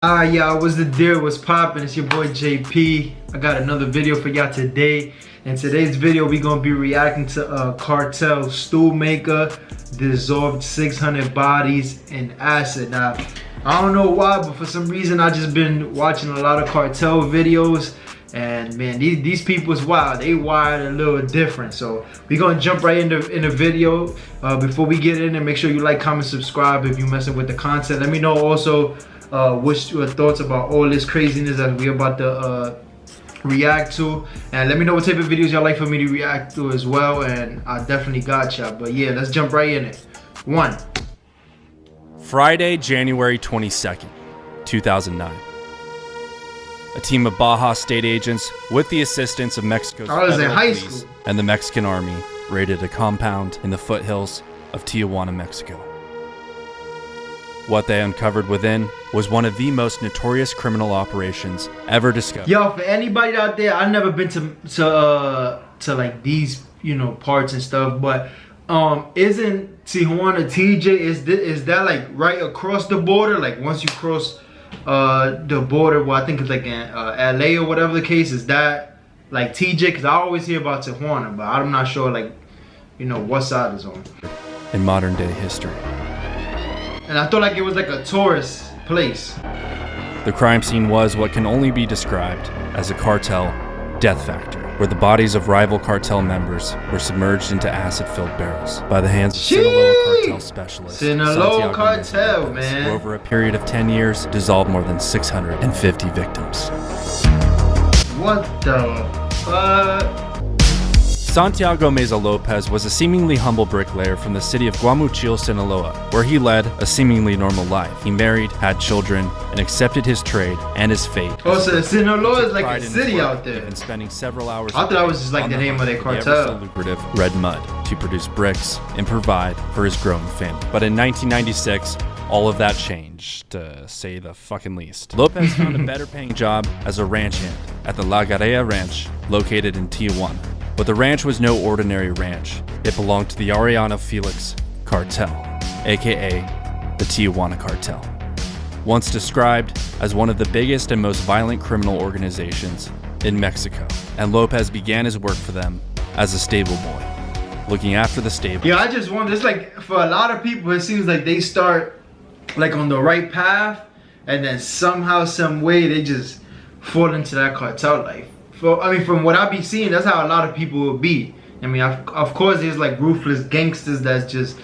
Y'all, what's the deal? What's poppin'? It's your boy JP. I got another video for y'all today. In today's video, we gonna be reacting to Cartel Stewmaker dissolved 600 bodies in acid. Now, I don't know why, but for some reason, I just been watching a lot of Cartel videos. And man, these people is wild. They wired a little different. So we gonna jump right in the video. Before we get in, and make sure you like, comment, subscribe if you messing with the content. Let me know also what's your thoughts about all this craziness that we about to react to, and let me know what type of videos y'all like for me to react to as well, and I definitely got y'all. But yeah, let's jump right in it. One. Friday, January 22nd, 2009. A team of Baja state agents, with the assistance of Mexico's federal police and the Mexican army, raided a compound in the foothills of Tijuana, Mexico. What they uncovered within was one of the most notorious criminal operations ever discovered. Yo, for anybody out there, I've never been to like these, you know, parts and stuff, but isn't Tijuana, TJ, is that like right across the border? Like once you cross the border, well, I think it's like in LA or whatever the case, is that like TJ? Because I always hear about Tijuana, but I'm not sure, like, you know, what side is on. In modern day history. And I thought like it was like a tourist place. The crime scene was what can only be described as a cartel death factory, where the bodies of rival cartel members were submerged into acid-filled barrels by the hands of Sinaloa cartel specialists. Santiago Cartel, man. Who over a period of 10 years dissolved more than 650 victims. What the fuck? Santiago Meza Lopez was a seemingly humble bricklayer from the city of Guamuchil, Sinaloa, where he led a seemingly normal life. He married, had children, and accepted his trade and his fate. Oh, so Sinaloa is like a city out there. And spending several hours. I thought that was just like the name of their cartel. The ever so lucrative red mud to produce bricks and provide for his growing family. But in 1996, all of that changed, to say the fucking least. Lopez found a better paying job as a ranch hand at the La Garea Ranch, located in Tijuana. But the ranch was no ordinary ranch. It belonged to the Arellano-Felix Cartel, aka the Tijuana Cartel. Once described as one of the biggest and most violent criminal organizations in Mexico, and Lopez began his work for them as a stable boy, looking after the stable. Yeah, I just wonder, it's like for a lot of people, it seems like they start like on the right path, and then somehow, some way, they just fall into that cartel life. I mean, from what I be seeing, that's how a lot of people will be. I mean, of course, there's like ruthless gangsters that's just,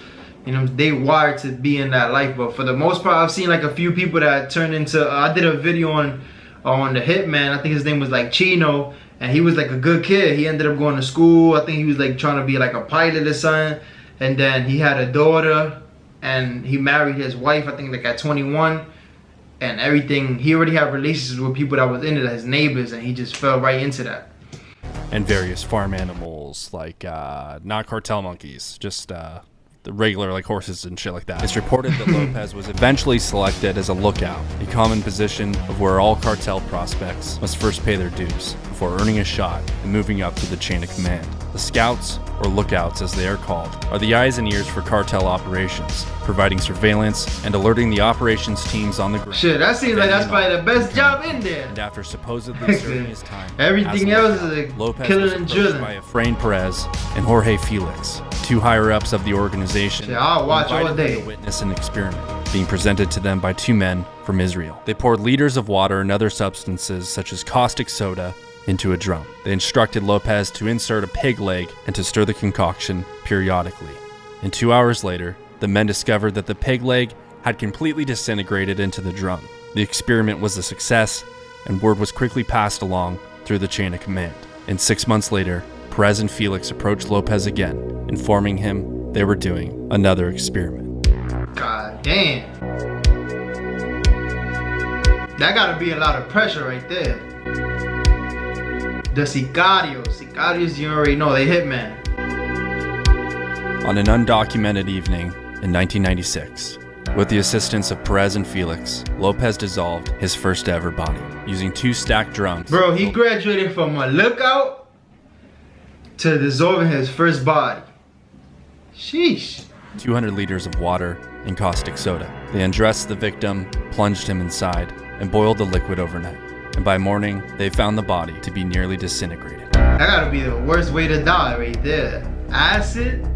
you know, they wired to be in that life. But for the most part, I've seen like a few people that turned into. I did a video on the hitman. I think his name was like Chino, and he was like a good kid. He ended up going to school. I think he was like trying to be like a pilot or something. And then he had a daughter, and he married his wife, I think like at 21. And everything, he already had relationships with people that was in it, his neighbors, and he just fell right into that. And various farm animals, like not cartel monkeys, just the regular like horses and shit like that. It's reported that Lopez was eventually selected as a lookout, a common position of where all cartel prospects must first pay their dues before earning a shot and moving up to the chain of command. The scouts, or lookouts as they are called, are the eyes and ears for cartel operations, providing surveillance and alerting the operations teams on the ground. Shit, that seems like that's probably the best job in there. And after supposedly serving his time, everything else is like Lopez killing was and approached drilling by Efrain Perez and Jorge Felix, two higher-ups of the organization. Shit, I'll watch all day. To witness an experiment being presented to them by two men from Israel. They poured liters of water and other substances such as caustic soda into a drum. They instructed Lopez to insert a pig leg and to stir the concoction periodically. And 2 hours later, the men discovered that the pig leg had completely disintegrated into the drum. The experiment was a success, and word was quickly passed along through the chain of command. And 6 months later, Perez and Felix approached Lopez again, informing him they were doing another experiment. God damn. That gotta be a lot of pressure right there. The SICARIOS, you already know, they hitman. On an undocumented evening in 1996, with the assistance of Perez and Felix, Lopez dissolved his first ever body using 2 stacked drums. Bro, he graduated from a lookout to dissolving his first body. Sheesh. 200 liters of water and caustic soda. They undressed the victim, plunged him inside, and boiled the liquid overnight. And by morning, they found the body to be nearly disintegrated. That gotta be the worst way to die right there. Acid?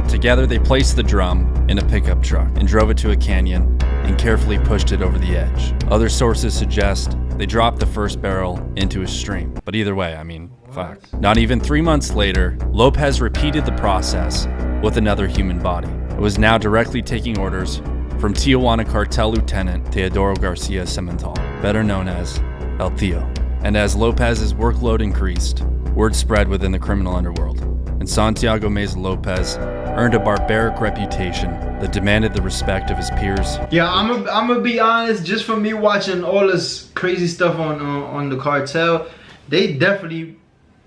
Together, they placed the drum in a pickup truck and drove it to a canyon and carefully pushed it over the edge. Other sources suggest they dropped the first barrel into a stream. But either way, I mean, fuck. Not even 3 months later, Lopez repeated the process with another human body. It was now directly taking orders from Tijuana Cartel Lieutenant Teodoro Garcia Cemental, better known as El Tio. And as Lopez's workload increased, word spread within the criminal underworld, and Santiago Meza Lopez earned a barbaric reputation that demanded the respect of his peers. Yeah, I'm gonna be honest, just from me watching all this crazy stuff on the cartel, they definitely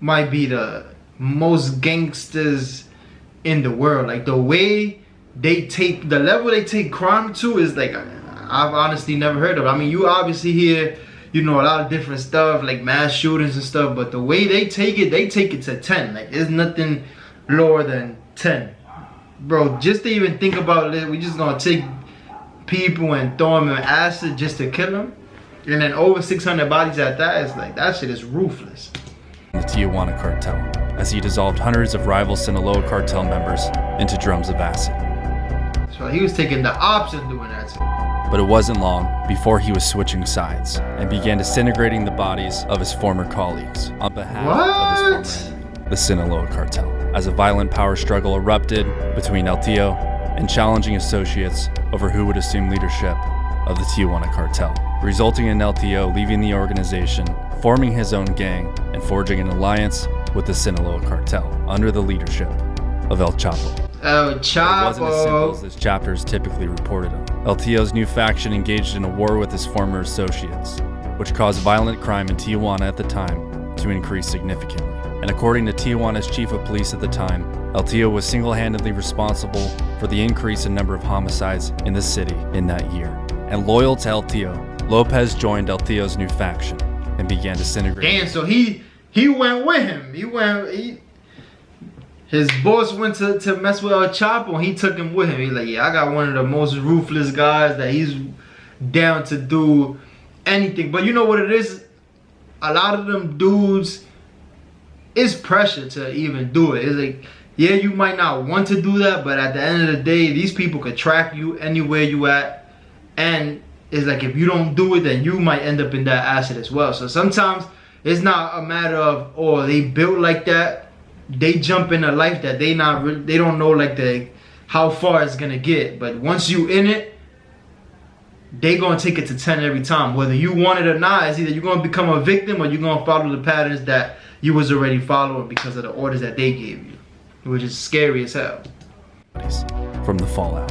might be the most gangsters in the world. Like the way they take, the level they take crime to is like, I've honestly never heard of. I mean, you obviously hear, you know, a lot of different stuff like mass shootings and stuff, but the way they take it to 10. Like there's nothing lower than 10. Bro, just to even think about it, we just gonna take people and throw them in acid just to kill them, and then over 600 bodies at that. It's like, that shit is ruthless. The Tijuana cartel, as he dissolved hundreds of rival Sinaloa cartel members into drums of acid. So he was taking the opposite of doing that. But it wasn't long before he was switching sides and began disintegrating the bodies of his former colleagues on behalf of his former enemy, the Sinaloa cartel, as a violent power struggle erupted between El Tio and challenging associates over who would assume leadership of the Tijuana cartel, resulting in El Tio leaving the organization, forming his own gang, and forging an alliance with the Sinaloa cartel under the leadership of El Chapo. El Chapo. It wasn't as simple as this chapter is typically reported on. El Tio's new faction engaged in a war with his former associates, which caused violent crime in Tijuana at the time to increase significantly. And according to Tijuana's chief of police at the time, El Tio was single-handedly responsible for the increase in number of homicides in the city in that year. And loyal to El Tio, Lopez joined El Tio's new faction and began disintegrating. Damn, so he went with him. His boss went to mess with El Chapo and he took him with him. He's like, yeah, I got one of the most ruthless guys that he's down to do anything. But you know what it is? A lot of them dudes, it's pressure to even do it. It's like, yeah, you might not want to do that, but at the end of the day, these people could track you anywhere you at. And it's like, if you don't do it, then you might end up in that acid as well. So sometimes it's not a matter of, oh, they built like that. They jump in a life that they don't know like how far it's gonna get. But once you in it, they gonna take it to 10 every time. Whether you want it or not, it's either you're gonna become a victim or you're gonna follow the patterns that you was already following because of the orders that they gave you, which is scary as hell. From the fallout.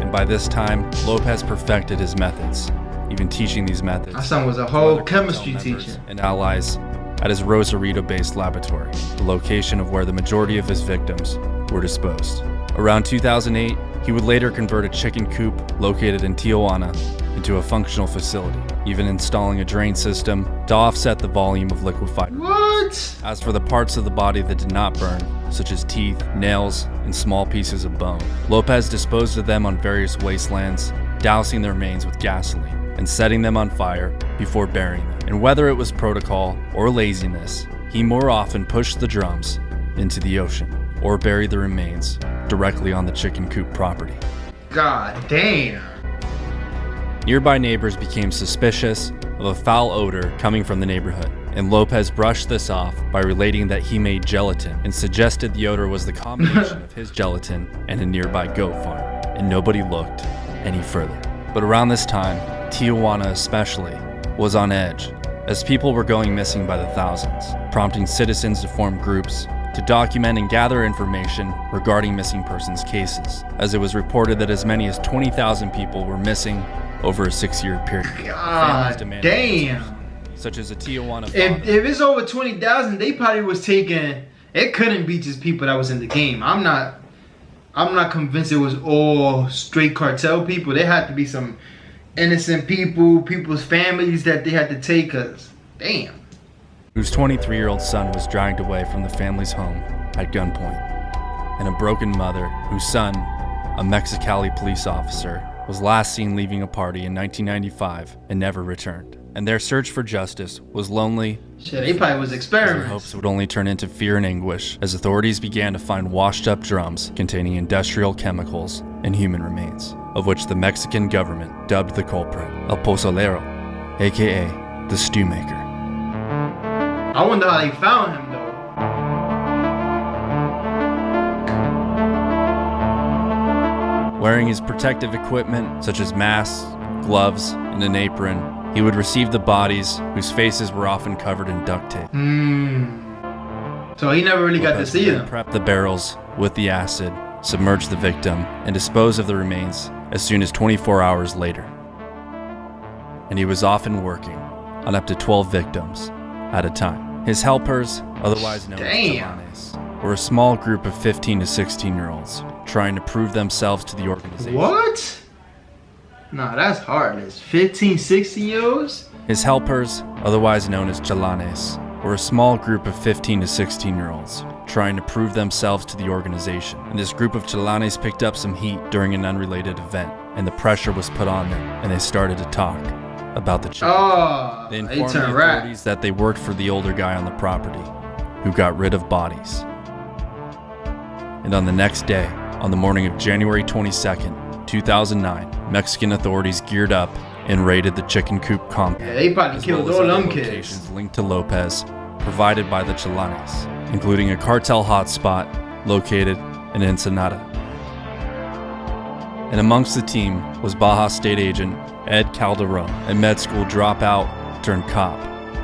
And by this time, Lopez perfected his methods, even teaching these methods. My son was a whole chemistry teacher. And allies at his Rosarito-based laboratory, the location of where the majority of his victims were disposed. Around 2008, he would later convert a chicken coop located in Tijuana into a functional facility, even installing a drain system to offset the volume of liquefied. What? As for the parts of the body that did not burn, such as teeth, nails, and small pieces of bone, Lopez disposed of them on various wastelands, dousing their remains with gasoline and setting them on fire before burying them. And whether it was protocol or laziness, he more often pushed the drums into the ocean or buried the remains directly on the chicken coop property. God damn. Nearby neighbors became suspicious of a foul odor coming from the neighborhood, and Lopez brushed this off by relating that he made gelatin and suggested the odor was the combination of his gelatin and a nearby goat farm, and nobody looked any further. But around this time, Tijuana especially was on edge, as people were going missing by the thousands, prompting citizens to form groups to document and gather information regarding missing persons cases, as it was reported that as many as 20,000 people were missing over a 6-year period. God damn. Such as a Tijuana if it's over 20,000, they probably was taking, it couldn't be just people that was in the game. I'm not convinced it was all straight cartel people. There had to be some innocent people's families that they had to take, cause damn. Whose 23-year-old son was dragged away from the family's home at gunpoint, and a broken mother whose son a Mexicali police officer, was last seen leaving a party in 1995 and never returned. And their search for justice was lonely. Shit, he probably was experiments. Their hopes would only turn into fear and anguish as authorities began to find washed up drums containing industrial chemicals and human remains, of which the Mexican government dubbed the culprit El Pozolero, aka the Stewmaker. I wonder how they found him though. Wearing his protective equipment such as masks, gloves, and an apron, he would receive the bodies whose faces were often covered in duct tape. So he never really got to see them. Prep the barrels with the acid, submerge the victim, and dispose of the remains as soon as 24 hours later. And he was often working on up to 12 victims at a time. His helpers, otherwise known as Chalanes, were a small group of 15 to 16-year-olds trying to prove themselves to the organization. What? Nah, that's heartless. 15, 16-year-olds? His helpers, otherwise known as Chalanes, were a small group of 15 to 16-year-olds trying to prove themselves to the organization. And this group of Chalanes picked up some heat during an unrelated event, and the pressure was put on them, and they started to talk about the children. Oh, they informed the authorities that they worked for the older guy on the property, who got rid of bodies. And on the next day, on the morning of January 22nd, 2009, Mexican authorities geared up and raided the chicken coop compound. Yeah, they probably killed all them kids. Locations linked to Lopez, provided by the Chalanes, including a cartel hotspot located in Ensenada. And amongst the team was Baja State Agent Ed Calderon, a med school dropout turned cop,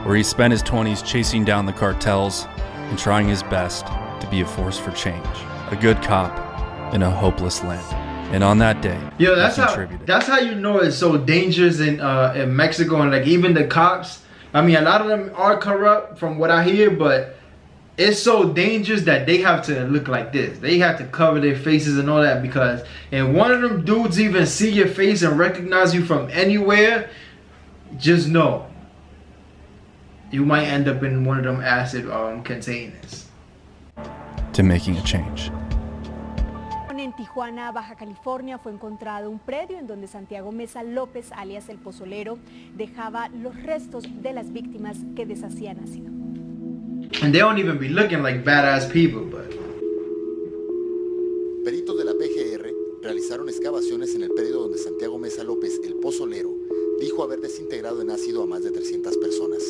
where he spent his 20s chasing down the cartels and trying his best to be a force for change. A good cop in a hopeless land. And on that day, yo, that's how you know it's so dangerous in Mexico, and like even the cops. I mean, a lot of them are corrupt from what I hear, but it's so dangerous that they have to look like this. They have to cover their faces and all that, because if one of them dudes even see your face and recognize you from anywhere, just know you might end up in one of them acid containers. To making a change. En Tijuana, Baja California, fue encontrado un predio en donde Santiago Meza Lopez, alias el Pozolero, dejaba los restos de las víctimas que deshacían ácido. And they don't even be looking like badass people, but... Peritos de la PGR realizaron excavaciones en el predio donde Santiago Meza López, el Pozolero, dijo haber desintegrado en ácido a más de 300 personas.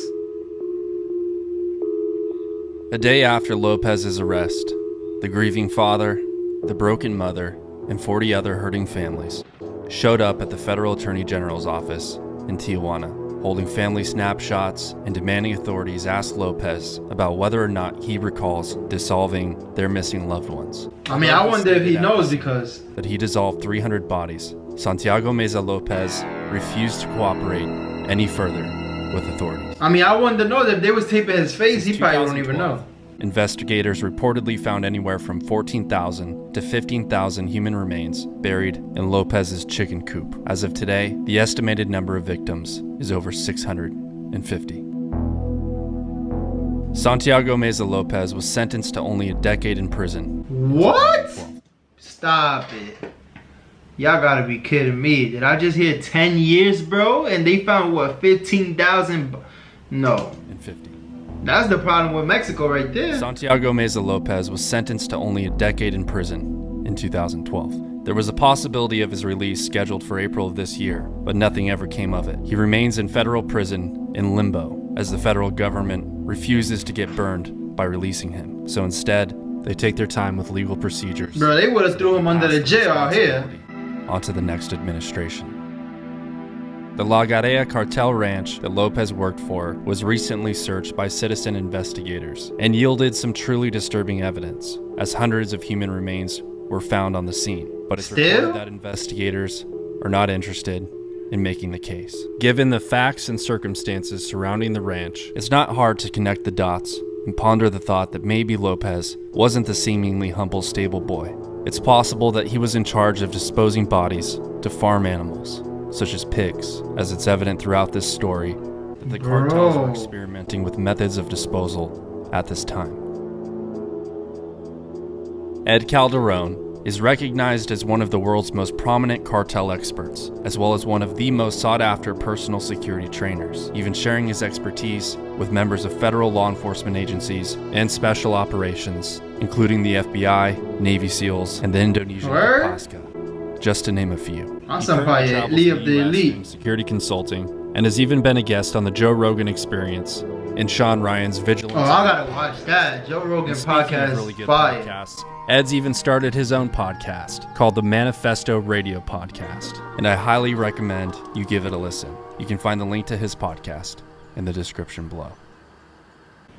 A day after Lopez's arrest, the grieving father, the broken mother, and 40 other hurting families showed up at the Federal Attorney General's office in Tijuana, holding family snapshots and demanding authorities ask Lopez about whether or not he recalls dissolving their missing loved ones. I mean, I wonder if he knows, because that he dissolved 300 bodies. Santiago Meza Lopez refused to cooperate any further with authorities. I mean, I wanted to know that if they was taping his face, he probably don't even know. Investigators reportedly found anywhere from 14,000 to 15,000 human remains buried in Lopez's chicken coop. As of today, the estimated number of victims is over 650. Santiago Meza Lopez was sentenced to only a decade in prison. What? Stop it. Y'all gotta be kidding me. Did I just hear 10 years, bro? And they found, what, 15,000? No. And 50. That's the problem with Mexico right there. Santiago Meza Lopez was sentenced to only a decade in prison in 2012. There was a possibility of his release scheduled for April of this year, but nothing ever came of it. He remains in federal prison in limbo, as the federal government refuses to get burned by releasing him. So instead, they take their time with legal procedures. Bro, they would have threw him under the jail out here. Onto the next administration. The La Garea cartel ranch that Lopez worked for was recently searched by citizen investigators and yielded some truly disturbing evidence, as hundreds of human remains were found on the scene. But it's reported that investigators are not interested in making the case. Given the facts and circumstances surrounding the ranch, it's not hard to connect the dots and ponder the thought that maybe Lopez wasn't the seemingly humble stable boy. It's possible that he was in charge of disposing bodies to farm animals, such as pigs, as it's evident throughout this story that the cartels were experimenting with methods of disposal at this time. Ed Calderon, is recognized as one of the world's most prominent cartel experts, as well as one of the most sought-after personal security trainers, even sharing his expertise with members of federal law enforcement agencies and special operations, including the FBI, Navy SEALs, and the Indonesian Kopaska, just to name a few. Awesome, elite of the elite. Security consulting, and has even been a guest on the Joe Rogan Experience and Sean Ryan's Vigilance. Oh, I gotta watch that. Joe Rogan podcast, really good fire. Podcasts, Ed's even started his own podcast called the Manifesto Radio Podcast, and I highly recommend you give it a listen. You can find the link to his podcast in the description below.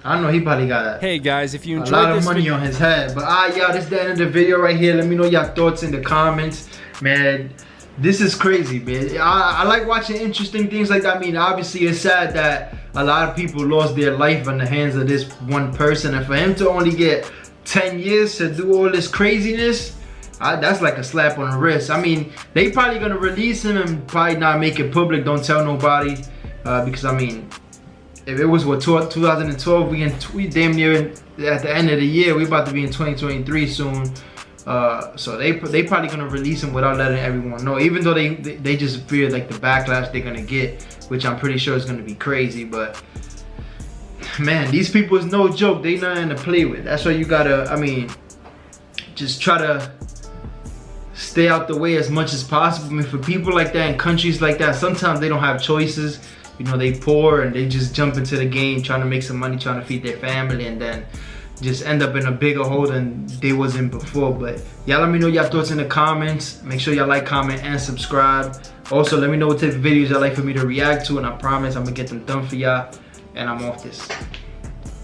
I know he probably got Hey guys, if you a enjoyed lot of this money video, on his head. But y'all, this is the end of the video right here. Let me know your thoughts in the comments, man. This is crazy, man. I like watching interesting things like that. I mean, obviously it's sad that a lot of people lost their life in the hands of this one person, and for him to only get 10 years to do all this craziness, that's like a slap on the wrist. I mean, they probably gonna release him and probably not make it public, don't tell nobody, because I mean, if it was what 2012, we damn near at the end of the year. We about to be in 2023 soon. So they probably gonna release him without letting everyone know, even though they just fear like the backlash they're gonna get, which I'm pretty sure is gonna be crazy. But man, these people is no joke. They nothing to play with. That's why you gotta, I mean, just try to stay out the way as much as possible. I mean, for people like that in countries like that, sometimes they don't have choices. You know, they poor and they just jump into the game trying to make some money, trying to feed their family, and then just end up in a bigger hole than they was in before. But y'all let me know your thoughts in the comments. Make sure y'all like, comment, and subscribe. Also, let me know what type of videos y'all like for me to react to, and I promise I'm gonna get them done for y'all. And I'm off this.